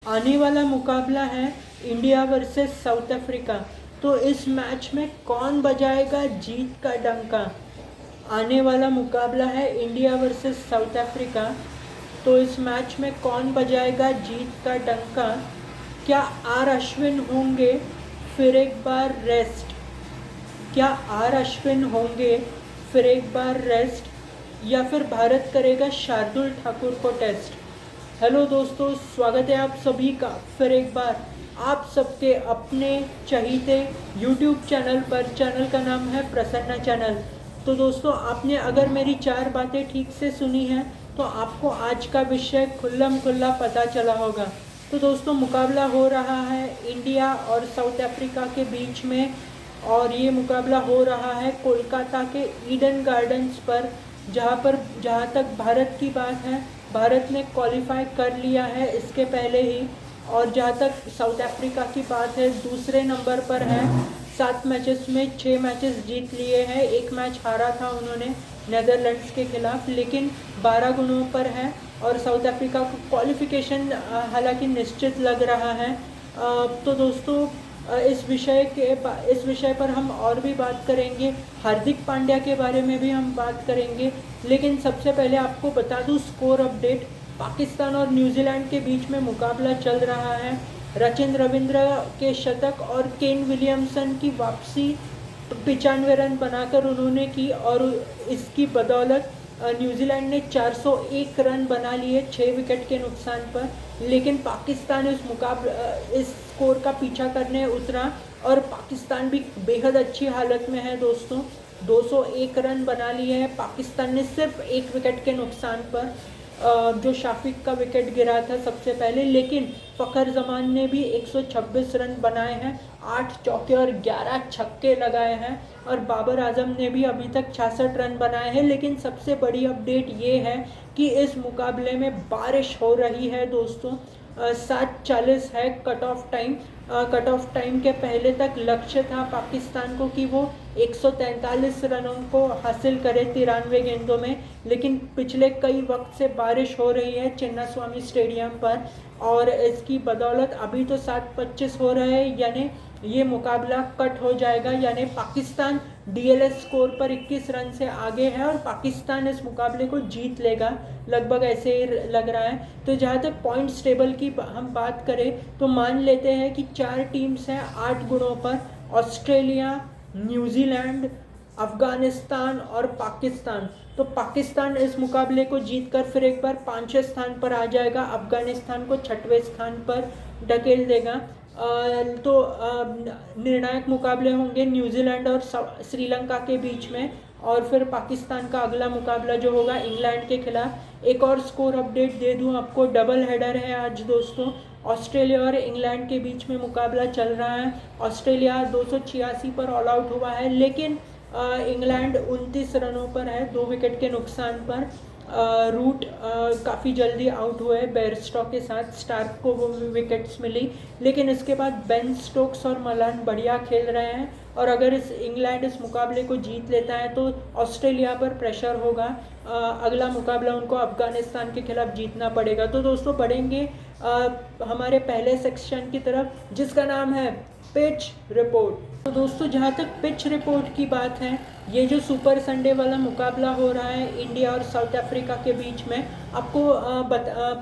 आने वाला मुकाबला है इंडिया वर्सेस साउथ अफ्रीका। तो इस मैच में कौन बजाएगा जीत का डंका। आने वाला मुकाबला है इंडिया वर्सेस साउथ अफ्रीका। तो इस मैच में कौन बजाएगा जीत का डंका। क्या आर अश्विन होंगे फिर एक बार रेस्ट। क्या आर अश्विन होंगे फिर एक बार रेस्ट या फिर भारत करेगा शार्दुल ठाकुर को टेस्ट। हेलो दोस्तों, स्वागत है आप सभी का फिर एक बार आप सबके अपने चहीते यूट्यूब चैनल पर। चैनल का नाम है प्रसन्ना चैनल। तो दोस्तों, आपने अगर मेरी 4 बातें ठीक से सुनी हैं तो आपको आज का विषय खुल्लम खुल्ला पता चला होगा। तो दोस्तों, मुकाबला हो रहा है इंडिया और साउथ अफ्रीका के बीच में, और ये मुकाबला हो रहा है कोलकाता के ईडन गार्डन्स पर, जहाँ तक भारत की बात है, भारत ने क्वालिफाई कर लिया है इसके पहले ही। और जहाँ तक साउथ अफ्रीका की बात है, दूसरे नंबर पर है। 7 मैचेस में 6 मैचेस जीत लिए हैं। एक मैच हारा था उन्होंने नेदरलैंड्स के खिलाफ, लेकिन 12 गुणों पर है। और साउथ अफ्रीका को क्वालिफिकेशन हालांकि निश्चित लग रहा है। तो दोस्तों, इस विषय पर हम और भी बात करेंगे। हार्दिक पांड्या के बारे में भी हम बात करेंगे। लेकिन सबसे पहले आपको बता दूं स्कोर अपडेट। पाकिस्तान और न्यूजीलैंड के बीच में मुकाबला चल रहा है। सचिन रविंद्र के शतक और केन विलियमसन की वापसी 95 रन बनाकर उन्होंने की, और इसकी बदौलत न्यूजीलैंड ने 401 रन बना लिए 6 विकेट के नुकसान पर। लेकिन पाकिस्तान इस स्कोर का पीछा करने उतरा, और पाकिस्तान भी बेहद अच्छी हालत में है दोस्तों। 201 रन बना लिए हैं पाकिस्तान ने सिर्फ 1 विकेट के नुकसान पर, जो शाफिक का विकेट गिरा था सबसे पहले। लेकिन फ़खर जमान ने भी 126 रन बनाए हैं, 8 चौके और 11 छक्के लगाए हैं। और बाबर आजम ने भी अभी तक 66 रन बनाए हैं। लेकिन सबसे बड़ी अपडेट ये है कि इस मुकाबले में बारिश हो रही है दोस्तों। 7:40 है cut off time. Cut off time के पहले तक लक्ष्य था पाकिस्तान को कि वो 143 रनों को हासिल करे 93 गेंदों में। लेकिन पिछले कई वक्त से बारिश हो रही है चिन्नास्वामी स्टेडियम पर, और इसकी बदौलत अभी तो 7:25 हो रहे हैं, यानी ये मुकाबला कट हो जाएगा। यानी पाकिस्तान डीएलएस स्कोर पर 21 रन से आगे है और पाकिस्तान इस मुकाबले को जीत लेगा, लगभग ऐसे ही लग रहा है। तो जहाँ तक पॉइंट्स टेबल की हम बात करें तो मान लेते हैं कि 4 टीम्स हैं 8 गुणों पर। ऑस्ट्रेलिया, न्यूजीलैंड, अफगानिस्तान और पाकिस्तान। तो पाकिस्तान इस मुकाबले को जीतकर फिर एक बार 5वें स्थान पर आ जाएगा, अफगानिस्तान को 6वें स्थान पर ढकेल देगा। तो निर्णायक मुकाबले होंगे न्यूजीलैंड और श्रीलंका के बीच में, और फिर पाकिस्तान का अगला मुकाबला जो होगा इंग्लैंड के खिलाफ। एक और स्कोर अपडेट दे दूं आपको, डबल हेडर है आज दोस्तों। ऑस्ट्रेलिया और इंग्लैंड के बीच में मुकाबला चल रहा है। ऑस्ट्रेलिया 286 पर ऑल आउट हुआ है, लेकिन इंग्लैंड 29 रनों पर है 2 विकेट के नुकसान पर। रूट काफ़ी जल्दी आउट हुए बेयरस्टॉ के साथ, स्टार्क को वो विकेट्स मिली। लेकिन इसके बाद बेन स्टोक्स और मलान बढ़िया खेल रहे हैं, और अगर इंग्लैंड इस मुकाबले को जीत लेता है तो ऑस्ट्रेलिया पर प्रेशर होगा। अगला मुकाबला उनको अफगानिस्तान के खिलाफ जीतना पड़ेगा। तो दोस्तों, बढ़ेंगे हमारे पहले सेक्शन की तरफ, जिसका नाम है पिच रिपोर्ट। तो दोस्तों, जहाँ तक पिच रिपोर्ट की बात है, ये जो सुपर संडे वाला मुकाबला हो रहा है इंडिया और साउथ अफ्रीका के बीच में, आपको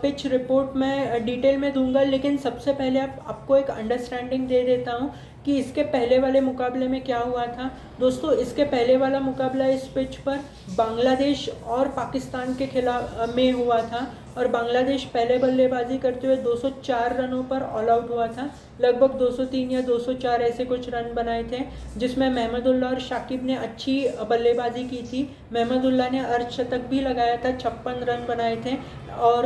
पिच रिपोर्ट में डिटेल में दूंगा। लेकिन सबसे पहले आपको एक अंडरस्टैंडिंग दे देता हूँ कि इसके पहले वाले मुकाबले में क्या हुआ था। दोस्तों, इसके पहले वाला मुकाबला इस पिच पर बांग्लादेश और पाकिस्तान के खिलाफ में हुआ था, और बांग्लादेश पहले बल्लेबाजी करते हुए 204 रनों पर ऑल आउट हुआ था। लगभग 203 या 204 ऐसे कुछ रन बनाए थे, जिसमें महमदुल्लाह और शाकिब ने अच्छी बल्लेबाजी की थी। महमदुल्लाह ने अर्धशतक भी लगाया था, 56 रन बनाए थे। और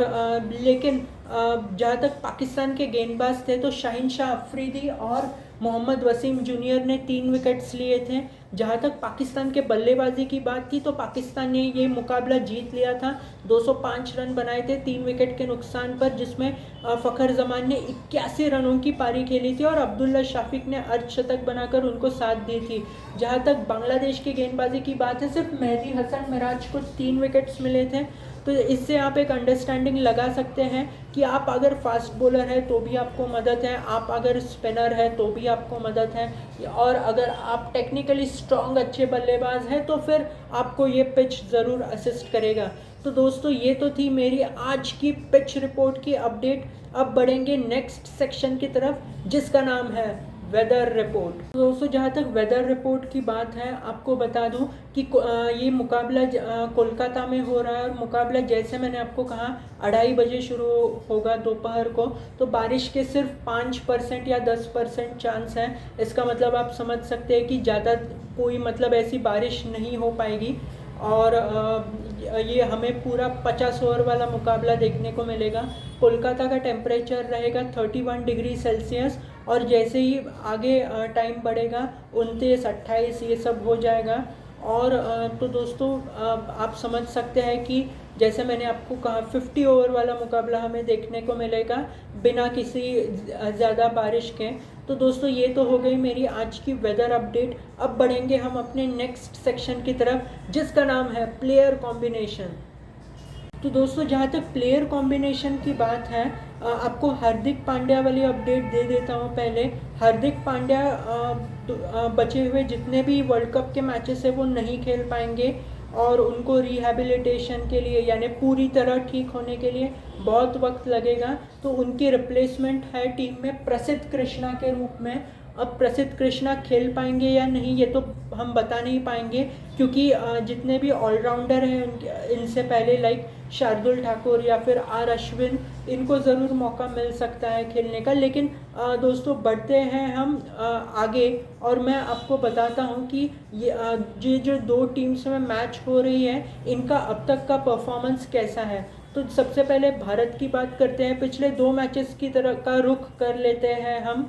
लेकिन जहाँ तक पाकिस्तान के गेंदबाज थे तो शाहीन शाह अफरीदी और मोहम्मद वसीम जूनियर ने 3 विकेट्स लिए थे। जहाँ तक पाकिस्तान के बल्लेबाजी की बात थी तो पाकिस्तान ने ये मुकाबला जीत लिया था, 205 रन बनाए थे 3 विकेट के नुकसान पर, जिसमें फ़खर जमान ने 81 रनों की पारी खेली थी और अब्दुल्ला शाफिक ने अर्धशतक बनाकर उनको साथ दी थी। जहाँ तक बांग्लादेश की गेंदबाजी की बात है, सिर्फ मेहदी हसन मिराज को 3 विकेट्स मिले थे। तो इससे आप एक अंडरस्टैंडिंग लगा सकते हैं कि आप अगर फास्ट बॉलर है तो भी आपको मदद है, आप अगर स्पिनर है तो भी आपको मदद है, और अगर आप टेक्निकली स्ट्रॉन्ग अच्छे बल्लेबाज हैं तो फिर आपको ये पिच ज़रूर असिस्ट करेगा। तो दोस्तों ये तो थी मेरी आज की पिच रिपोर्ट की अपडेट। अब बढ़ेंगे नेक्स्ट सेक्शन की तरफ जिसका नाम है वेदर रिपोर्ट। दोस्तों जहाँ तक वेदर रिपोर्ट की बात है, आपको बता दूं कि ये मुकाबला कोलकाता में हो रहा है, और मुकाबला जैसे मैंने आपको कहा 2:30 बजे शुरू होगा दोपहर को। तो बारिश के सिर्फ 5% या 10% चांस है। इसका मतलब आप समझ सकते हैं कि ज़्यादा कोई मतलब ऐसी बारिश नहीं हो पाएगी, और ये हमें पूरा 50 ओवर वाला मुकाबला देखने को मिलेगा। कोलकाता का टेम्परेचर रहेगा 31 डिग्री सेल्सियस, और जैसे ही आगे टाइम बढ़ेगा 29, 28 ये सब हो जाएगा। और तो दोस्तों आप समझ सकते हैं कि जैसे मैंने आपको कहा 50 ओवर वाला मुकाबला हमें देखने को मिलेगा बिना किसी ज़्यादा बारिश के। तो दोस्तों ये तो हो गई मेरी आज की वेदर अपडेट। अब बढ़ेंगे हम अपने नेक्स्ट सेक्शन की तरफ जिसका नाम है प्लेयर कॉम्बिनेशन। तो दोस्तों जहाँ तक प्लेयर कॉम्बिनेशन की बात है, आपको हार्दिक पांड्या वाली अपडेट दे देता हूँ पहले। हार्दिक पांड्या बचे हुए जितने भी वर्ल्ड कप के मैचेस है वो नहीं खेल पाएंगे, और उनको रिहैबिलिटेशन के लिए यानी पूरी तरह ठीक होने के लिए बहुत वक्त लगेगा। तो उनकी रिप्लेसमेंट है टीम में प्रसिद्ध कृष्णा के रूप में। अब प्रसिद्ध कृष्णा खेल पाएंगे या नहीं ये तो हम बता नहीं पाएंगे, क्योंकि जितने भी ऑलराउंडर हैं इनसे पहले लाइक शार्दुल ठाकुर या फिर आर अश्विन, इनको ज़रूर मौका मिल सकता है खेलने का। लेकिन दोस्तों बढ़ते हैं हम आगे, और मैं आपको बताता हूं कि ये जो दो टीम्स में मैच हो रही है इनका अब तक का परफॉर्मेंस कैसा है। तो सबसे पहले भारत की बात करते हैं। पिछले 2 मैचेस की तरह का रुख कर लेते हैं हम।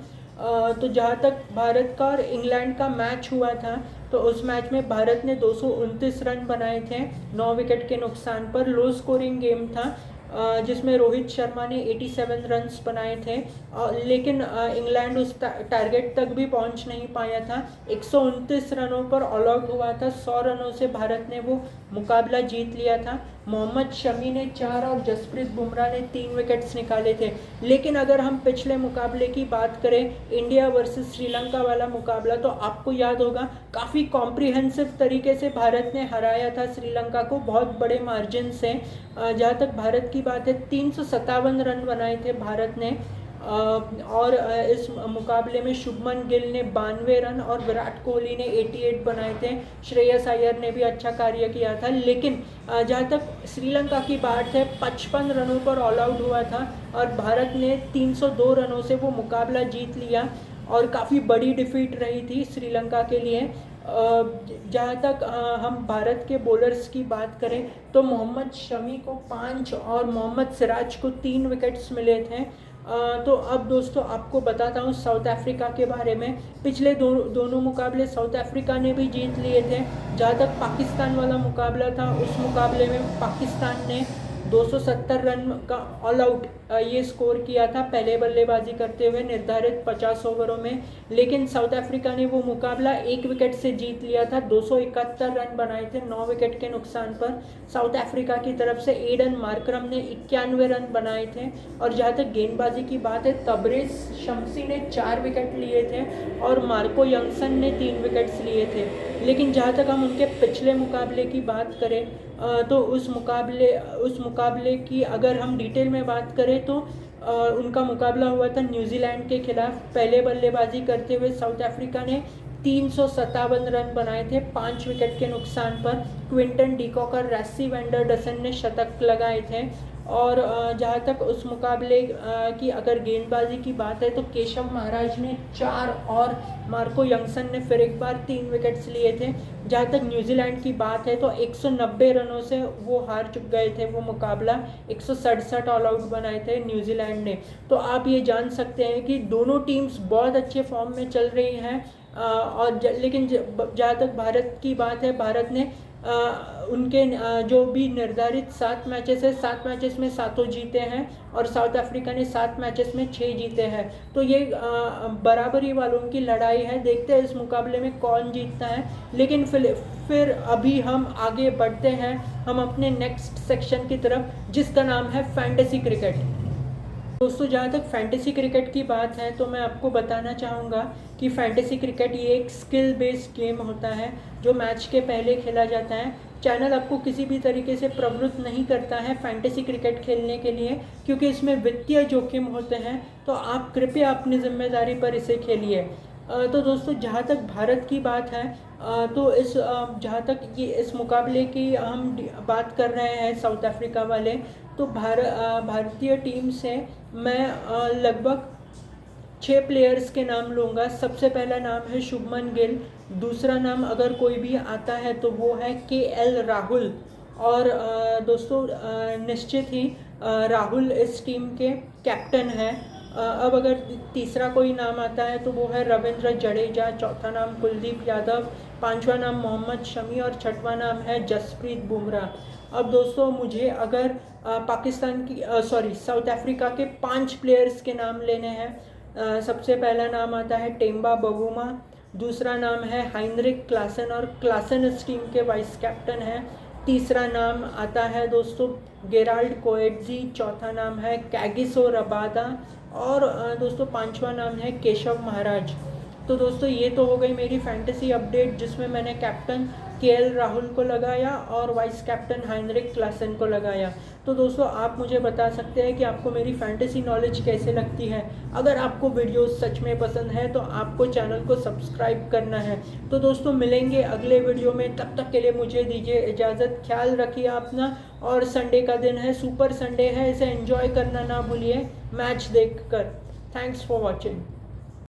तो जहाँ तक भारत का और इंग्लैंड का मैच हुआ था, तो उस मैच में भारत ने 229 रन बनाए थे 9 विकेट के नुकसान पर। लो स्कोरिंग गेम था जिसमें रोहित शर्मा ने 87 रन्स बनाए थे, लेकिन इंग्लैंड उस टारगेट तक भी पहुंच नहीं पाया था। 129 रनों पर ऑल आउट हुआ था। 100 रनों से भारत ने वो मुकाबला जीत लिया था। मोहम्मद शमी ने 4 और जसप्रीत बुमराह ने 3 विकेट्स निकाले थे। लेकिन अगर हम पिछले मुकाबले की बात करें, इंडिया वर्सेस श्रीलंका वाला मुकाबला, तो आपको याद होगा काफ़ी कॉम्प्रिहेंसिव तरीके से भारत ने हराया था श्रीलंका को बहुत बड़े मार्जिन से। जहाँ तक भारत की बात है 357 रन बनाए थे भारत ने, और इस मुकाबले में शुभमन गिल ने 92 रन और विराट कोहली ने 88 बनाए थे। श्रेयस अय्यर ने भी अच्छा कार्य किया था। लेकिन जहाँ तक श्रीलंका की बात है 55 रनों पर ऑल आउट हुआ था, और भारत ने 302 रनों से वो मुकाबला जीत लिया, और काफ़ी बड़ी डिफीट रही थी श्रीलंका के लिए। जहाँ तक हम भारत के बॉलर्स की बात करें तो मोहम्मद शमी को 5 और मोहम्मद सिराज को 3 विकेट्स मिले थे। तो अब दोस्तों आपको बताता हूँ साउथ अफ्रीका के बारे में। पिछले दोनों मुकाबले साउथ अफ्रीका ने भी जीत लिए थे। जहाँ तक पाकिस्तान वाला मुकाबला था, उस मुकाबले में पाकिस्तान ने 270 रन का ऑल आउट ये स्कोर किया था पहले बल्लेबाजी करते हुए निर्धारित 50 ओवरों में। लेकिन साउथ अफ्रीका ने वो मुकाबला 1 विकेट से जीत लिया था। 271 रन बनाए थे 9 विकेट के नुकसान पर। साउथ अफ्रीका की तरफ से एडन मार्करम ने 91 रन बनाए थे। और जहाँ तक गेंदबाजी की बात है, तबरेज शमसी ने 4 विकेट लिए थे और मार्को यंगसन ने 3 विकेट्स लिए थे। लेकिन जहाँ तक हम उनके पिछले मुकाबले की बात करें तो उस मुकाबले की अगर हम डिटेल में बात करें तो उनका मुकाबला हुआ था न्यूजीलैंड के खिलाफ। पहले बल्लेबाजी करते हुए साउथ अफ्रीका ने 357 रन बनाए थे 5 विकेट के नुकसान पर। क्विंटन डीकॉक और रैसी वेंडरडसन ने शतक लगाए थे। और जहाँ तक उस मुकाबले की अगर गेंदबाजी की बात है तो केशव महाराज ने 4 और मार्को यंगसन ने फिर एक बार 3 विकेट्स लिए थे। जहाँ तक न्यूजीलैंड की बात है तो 190 रनों से वो हार चुक गए थे वो मुकाबला। 167 ऑल आउट बनाए थे न्यूजीलैंड ने। तो आप ये जान सकते हैं कि दोनों टीम्स बहुत अच्छे फॉर्म में चल रही हैं। लेकिन जहाँ तक भारत की बात है, भारत ने उनके जो भी निर्धारित 7 मैचेस है, 7 मैचेस में सातों जीते हैं और साउथ अफ्रीका ने 7 मैचेस में 6 जीते हैं। तो ये बराबरी वालों की लड़ाई है। देखते हैं इस मुकाबले में कौन जीतता है। लेकिन फिर अभी हम आगे बढ़ते हैं हम अपने नेक्स्ट सेक्शन की तरफ, जिसका नाम है फैंटेसी क्रिकेट। दोस्तों, जहाँ तक फैंटेसी क्रिकेट की बात है तो मैं आपको बताना चाहूँगा कि फैंटेसी क्रिकेट ये एक स्किल बेस्ड गेम होता है जो मैच के पहले खेला जाता है। चैनल आपको किसी भी तरीके से प्रवृत्त नहीं करता है फैंटेसी क्रिकेट खेलने के लिए, क्योंकि इसमें वित्तीय जोखिम होते हैं। तो आप कृपया अपनी जिम्मेदारी पर इसे खेलिए। तो दोस्तों, जहाँ तक भारत की बात है तो जहाँ तक ये इस मुकाबले की हम बात कर रहे हैं साउथ अफ्रीका वाले, तो भारतीय टीम से मैं लगभग 6 प्लेयर्स के नाम लूँगा। सबसे पहला नाम है शुभमन गिल, दूसरा नाम अगर कोई भी आता है तो वो है केएल राहुल। और दोस्तों, निश्चित ही राहुल इस टीम के कैप्टन हैं। अब अगर तीसरा कोई नाम आता है तो वो है रविंद्र जडेजा, चौथा नाम कुलदीप यादव, पांचवा नाम मोहम्मद शमी और छठवां नाम है जसप्रीत बुमराह। अब दोस्तों, मुझे अगर साउथ अफ्रीका के 5 प्लेयर्स के नाम लेने हैं। सबसे पहला नाम आता है टेम्बा बवुमा, दूसरा नाम है हाइनरिक क्लासन और क्लासन इस टीम के वाइस कैप्टन हैं। तीसरा नाम आता है दोस्तों गेराल्ड कोएट्जी, चौथा नाम है कैगिसो रबादा और दोस्तों पांचवा नाम है केशव महाराज। तो दोस्तों, ये तो हो गई मेरी फैंटेसी अपडेट, जिसमें मैंने कैप्टन केएल राहुल को लगाया और वाइस कैप्टन हाइनरिक क्लासन को लगाया। तो दोस्तों, आप मुझे बता सकते हैं कि आपको मेरी फैंटेसी नॉलेज कैसे लगती है। अगर आपको वीडियो सच में पसंद है तो आपको चैनल को सब्सक्राइब करना है। तो दोस्तों, मिलेंगे अगले वीडियो में, तब तक के लिए मुझे दीजिए इजाज़त। ख्याल रखिए अपना। और संडे का दिन है, सुपर संडे है, इसे एंजॉय करना ना भूलिए मैच देखकर। Thanks for watching.